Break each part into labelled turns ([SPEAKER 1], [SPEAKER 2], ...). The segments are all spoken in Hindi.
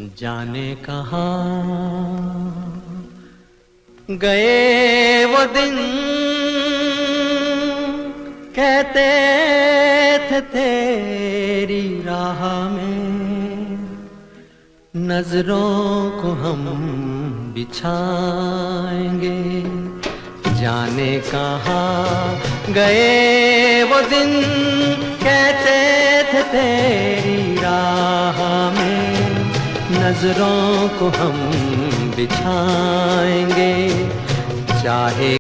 [SPEAKER 1] जाने कहाँ गए वो दिन, कहते थे तेरी राह में नजरों को हम बिछाएंगे। जाने कहाँ गए वो दिन, कहते थे तेरी राह में नजरों को हम बिछाएंगे। चाहे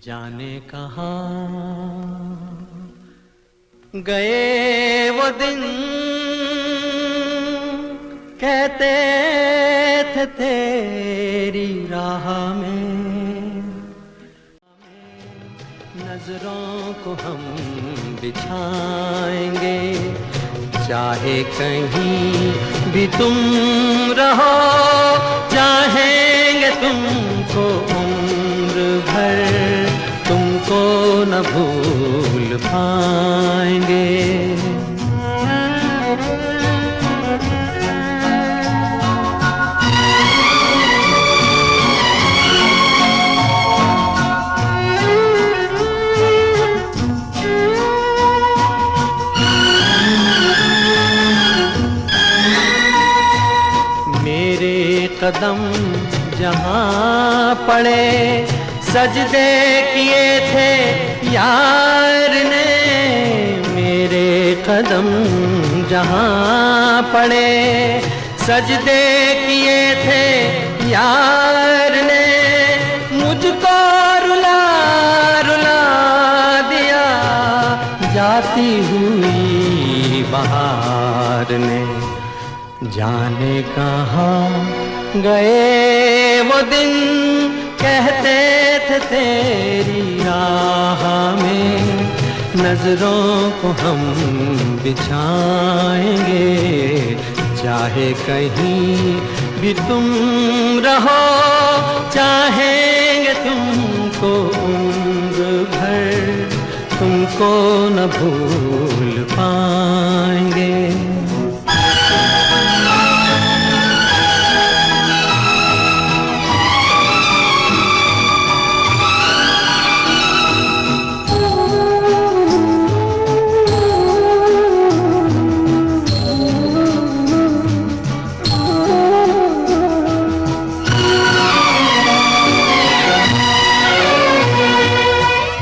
[SPEAKER 1] जाने कहाँ गए वो दिन, कहते थे तेरी राह में नजरों को हम बिछाएंगे। चाहे कहीं भी तुम रहो, चाहेंगे तुमको उम्र भर, तुमको न भूल पाएंगे। कदम जहाँ पड़े, सजदे किए थे यार ने। मेरे कदम जहाँ पड़े, सजदे किए थे यार ने। मुझको रुला रुला दिया जाती हुई बहार ने। जाने कहाँ गए वो दिन, कहते थे तेरी राह में नजरों को हम बिछाएंगे। चाहे कहीं भी तुम रहो, चाहेंगे तुमको उम्र भर, तुमको न भूल पाएंगे।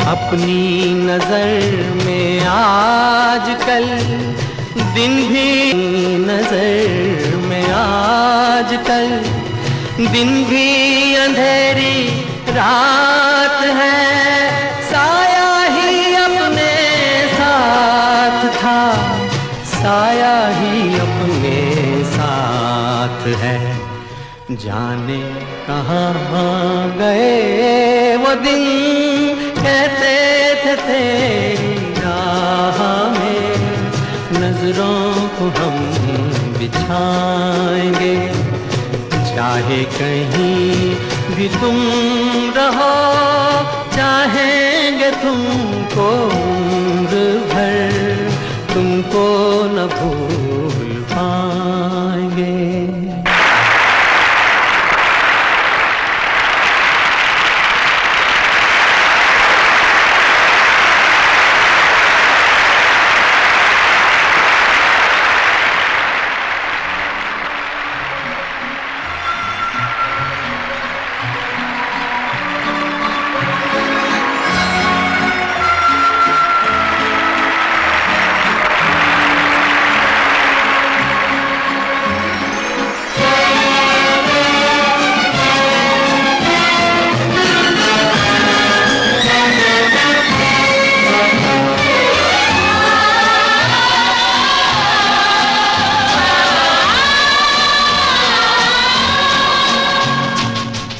[SPEAKER 1] अपनी नजर में आजकल दिन भी, नजर में आजकल दिन भी अंधेरी रात है। साया ही अपने साथ था, साया ही अपने साथ है। जाने कहाँ गए वो दिन, कहते थे तेरी राह में नजरों को हम बिछाएंगे। चाहे कहीं भी तुम रहो, चाहेंगे तुमको उम्र भर, तुमको न भूल पाएंगे।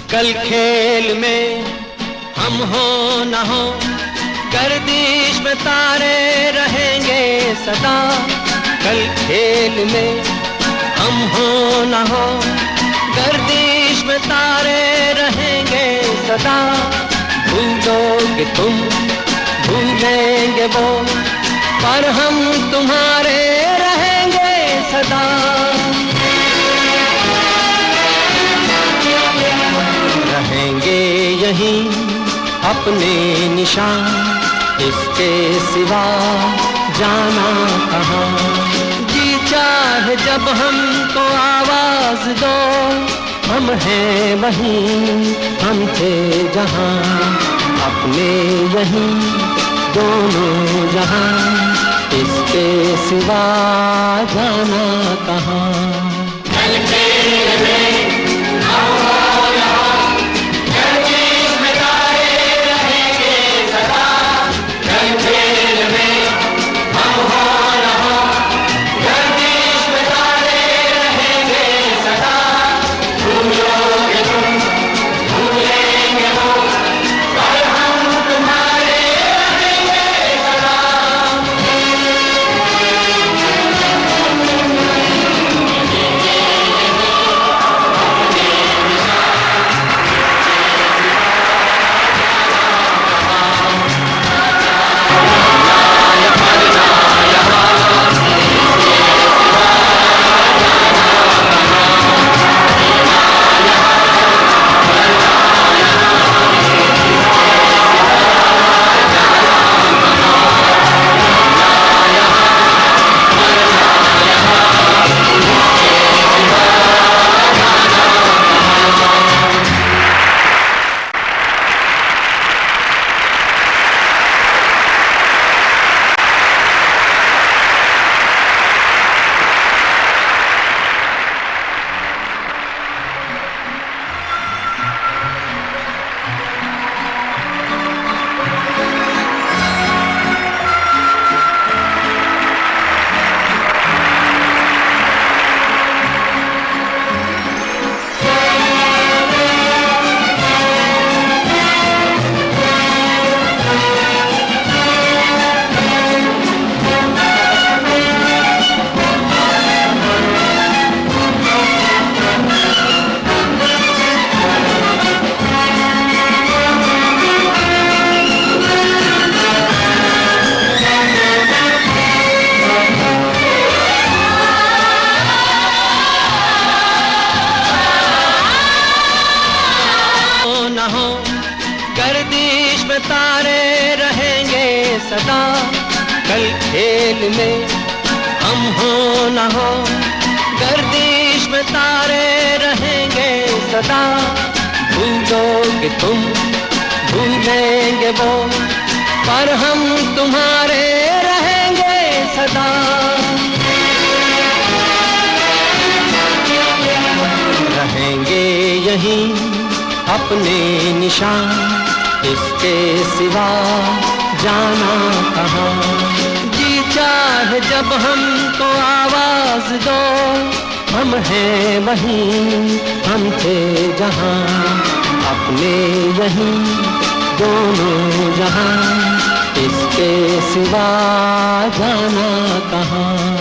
[SPEAKER 1] कल खेल में हम हो न हो, गर्दिश में तारे रहेंगे सदा। कल खेल में हम हो न हो, गर्दिश में तारे रहेंगे सदा। भूलोगे तुम, भूलेंगे वो, पर हम तुम्हारे रहेंगे सदा। रहेंगे यहीं अपने निशान, इसके सिवा जाना कहाँ। जी चाहे जब हमको आवाज दो, हम हैं वहीं, हम थे जहाँ, अपने यहीं दोनों जहाँ, इसके सिवा जाना कहाँ। गर्दिश में तारे रहेंगे सदा। कल खेल में हम हो न हो, गर्दिश में तारे रहेंगे सदा। भूलोगे तुम, भूलेंगे वो, पर हम तुम्हारे रहेंगे सदा। रहेंगे यहीं अपने निशान, इसके सिवा जाना कहाँ। जी चाहे जब हमको आवाज दो, हम हैं वहीं, हम थे जहाँ, अपने यहीं दोनों जहाँ, इसके सिवा जाना कहाँ।